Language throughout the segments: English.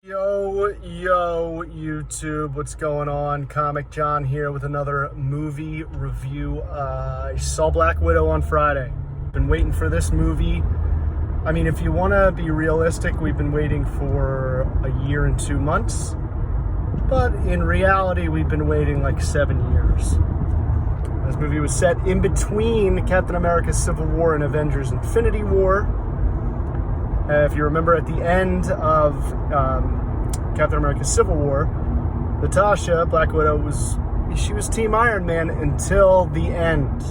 Yo, YouTube, what's going on? Comic John here with another movie review. I saw Black Widow on Friday. Been waiting for this movie. I mean, if you want to be realistic, we've been waiting for a year and 2 months. But in reality, we've been waiting like 7 years. This movie was set in between Captain America's Civil War and Avengers Infinity War. If you remember at the end of Captain America's Civil War, Natasha, Black Widow, was Team Iron Man until the end.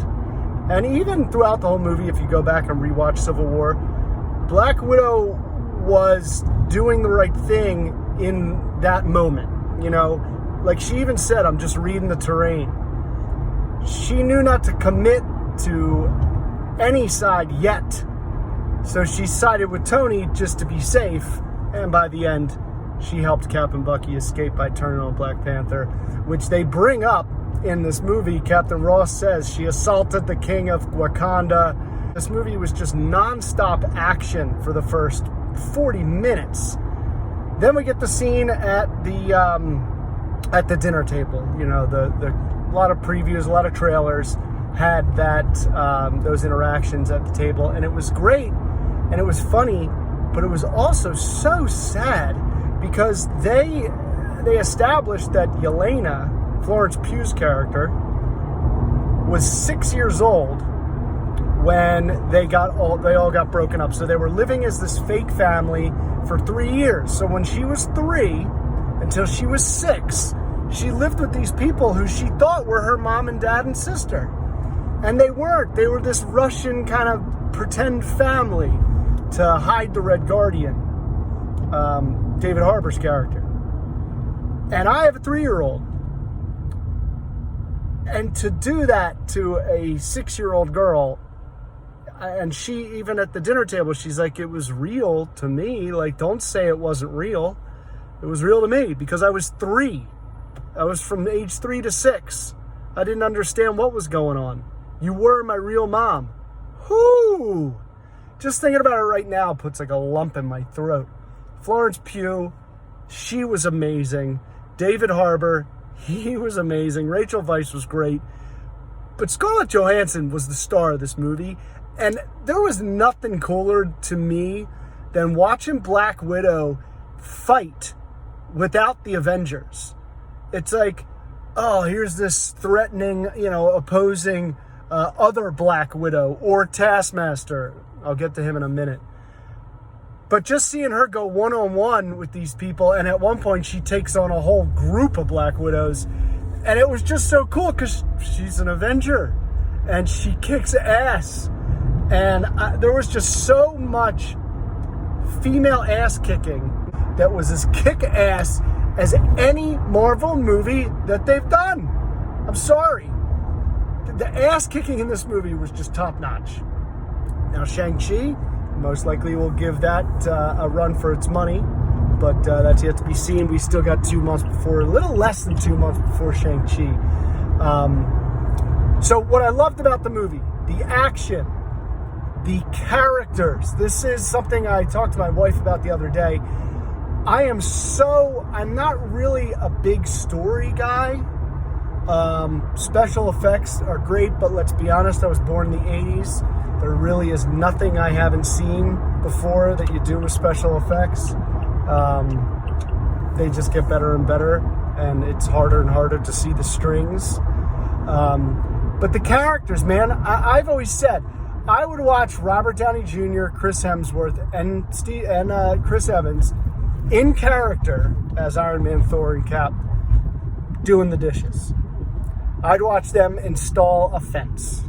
And even throughout the whole movie, if you go back and rewatch Civil War, Black Widow was doing the right thing in that moment. You know, like she even said, I'm just reading the terrain. She knew not to commit to any side yet. So she sided with Tony just to be safe, and by the end, she helped Cap and Bucky escape by turning on Black Panther, which they bring up in this movie. Captain Ross says she assaulted the king of Wakanda. This movie was just non-stop action for the first 40 minutes. Then we get the scene at the dinner table. You know, a lot of previews, a lot of trailers had those interactions at the table, and it was great. And it was funny, but it was also so sad because they established that Yelena, Florence Pugh's character, was 6 years old when they all got broken up. So they were living as this fake family for 3 years. So when she was 3 until she was 6, she lived with these people who she thought were her mom and dad and sister. And they weren't. They were this Russian kind of pretend family to hide the Red Guardian, David Harbour's character. And I have a 3-year-old. And to do that to a 6-year-old girl, and she, even at the dinner table, she's like, it was real to me. Like, don't say it wasn't real. It was real to me because I was 3. I was from age 3 to 6. I didn't understand what was going on. You were my real mom. Whoo! Just thinking about it right now puts like a lump in my throat. Florence Pugh, she was amazing. David Harbour, he was amazing. Rachel Weisz was great. But Scarlett Johansson was the star of this movie. And there was nothing cooler to me than watching Black Widow fight without the Avengers. It's like, oh, here's this threatening, opposing other Black Widow or Taskmaster. I'll get to him in a minute. But just seeing her go one-on-one with these people, and at one point she takes on a whole group of Black Widows, and it was just so cool because she's an Avenger, and she kicks ass. And there was just so much female ass-kicking that was as kick-ass as any Marvel movie that they've done. I'm sorry. The ass-kicking in this movie was just top-notch. Now, Shang-Chi most likely will give that a run for its money, but that's yet to be seen. We still got 2 months before, a little less than 2 months before Shang-Chi. So what I loved about the movie, the action, the characters. This is something I talked to my wife about the other day. I'm not really a big story guy. Special effects are great, but let's be honest, I was born in the 80s. There really is nothing I haven't seen before that you do with special effects. They just get better and better, and it's harder and harder to see the strings. But the characters, man, I've always said, I would watch Robert Downey Jr., Chris Hemsworth, and Chris Evans in character as Iron Man, Thor, and Cap doing the dishes. I'd watch them install a fence.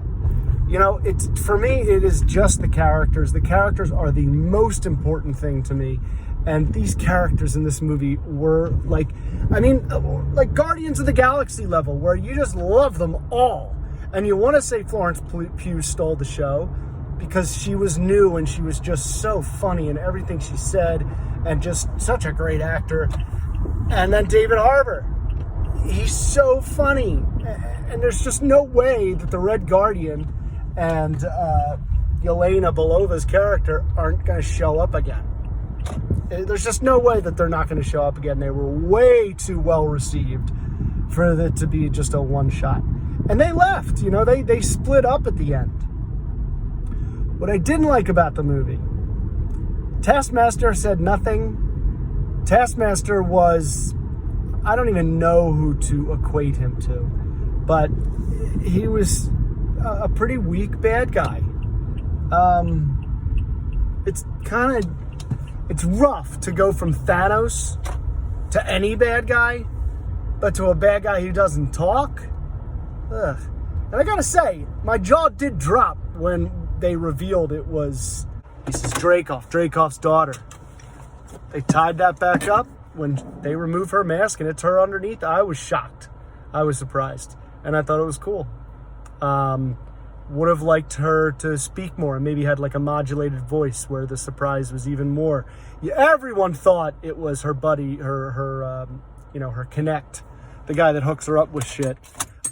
For me, it is just the characters. The characters are the most important thing to me. And these characters in this movie were like Guardians of the Galaxy level, where you just love them all. And you want to say Florence Pugh stole the show because she was new and she was just so funny in everything she said and just such a great actor. And then David Harbour. He's so funny. And there's just no way that the Red Guardian and Yelena Belova's character aren't going to show up again. There's just no way that they're not going to show up again. They were way too well received for it to be just a one-shot. And they left, they split up at the end. What I didn't like about the movie, Taskmaster said nothing. Taskmaster was, I don't even know who to equate him to, but he was a pretty weak bad guy. It's rough to go from Thanos to any bad guy, but to a bad guy who doesn't talk. Ugh. And I gotta say, my jaw did drop when they revealed it was Mrs. Dreykov's daughter. They tied that back up when they removed her mask and it's her underneath. I was shocked. I was surprised. And I thought it was cool. Would have liked her to speak more and maybe had like a modulated voice where the surprise was even more. Everyone thought it was her buddy, her connect, the guy that hooks her up with shit.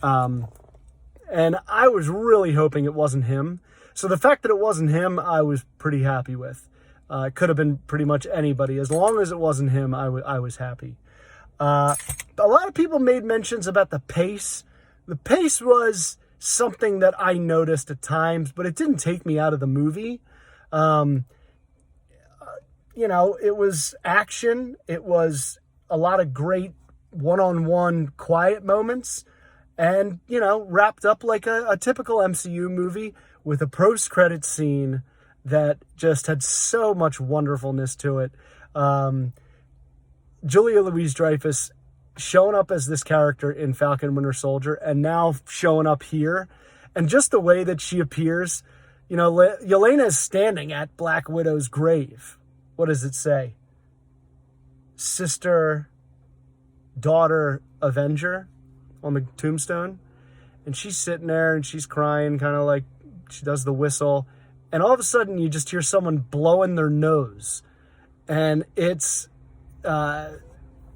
And I was really hoping it wasn't him. So the fact that it wasn't him, I was pretty happy with. It could have been pretty much anybody. As long as it wasn't him, I was happy. A lot of people made mentions about the pace. The pace was something that I noticed at times, but it didn't take me out of the movie. It was action. It was a lot of great one-on-one quiet moments and, wrapped up like a typical MCU movie with a post-credit scene that just had so much wonderfulness to it. Julia Louis-Dreyfus showing up as this character in Falcon Winter Soldier and now showing up here, and just the way that she appears, Yelena is standing at Black Widow's grave. What does it say? Sister, daughter, Avenger on the tombstone. And she's sitting there and she's crying, kind of like she does the whistle. And all of a sudden you just hear someone blowing their nose. And it's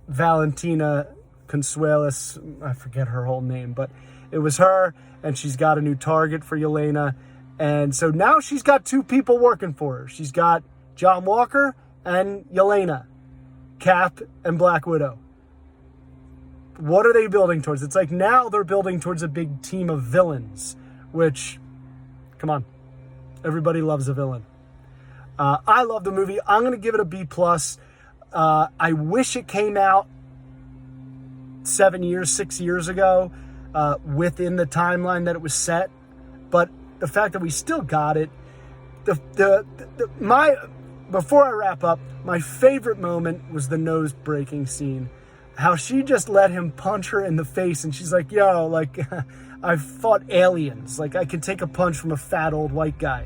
Valentina Consuelos, I forget her whole name, but it was her, and she's got a new target for Yelena. And so now she's got two people working for her. She's got John Walker and Yelena, Cap and Black Widow. What are they building towards? It's like now they're building towards a big team of villains, which, come on, everybody loves a villain. I love the movie. I'm going to give it a B+. I wish it came out 6 years ago, within the timeline that it was set. But the fact that we still got it, before I wrap up, my favorite moment was the nose breaking scene. How she just let him punch her in the face, and she's like, yo, like, I've fought aliens. Like, I can take a punch from a fat old white guy.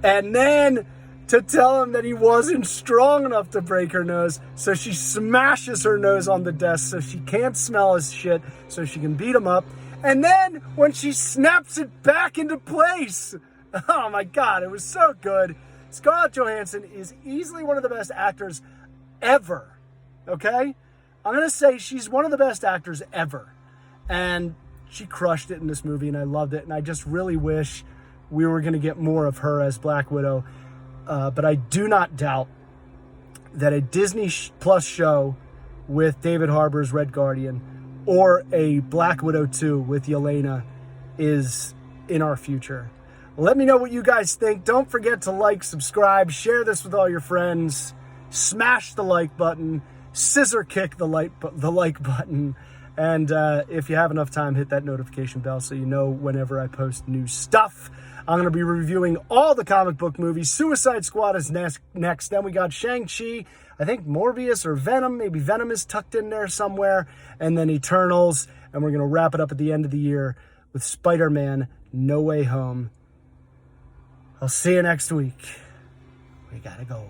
And then to tell him that he wasn't strong enough to break her nose, so she smashes her nose on the desk so she can't smell his shit, so she can beat him up. And then when she snaps it back into place, oh my God, it was so good. Scarlett Johansson is easily one of the best actors ever, okay? I'm going to say she's one of the best actors ever. And she crushed it in this movie, and I loved it. And I just really wish we were going to get more of her as Black Widow. But I do not doubt that a Disney Plus show with David Harbour's Red Guardian or a Black Widow 2 with Yelena is in our future. Let me know what you guys think. Don't forget to like, subscribe, share this with all your friends, smash the like button, scissor kick the like button, and if you have enough time, hit that notification bell so you know whenever I post new stuff. I'm going to be reviewing all the comic book movies. Suicide Squad is next. Then we got Shang-Chi, I think Morbius or Venom. Maybe Venom is tucked in there somewhere. And then Eternals. And we're going to wrap it up at the end of the year with Spider-Man No Way Home. I'll see you next week. We gotta go.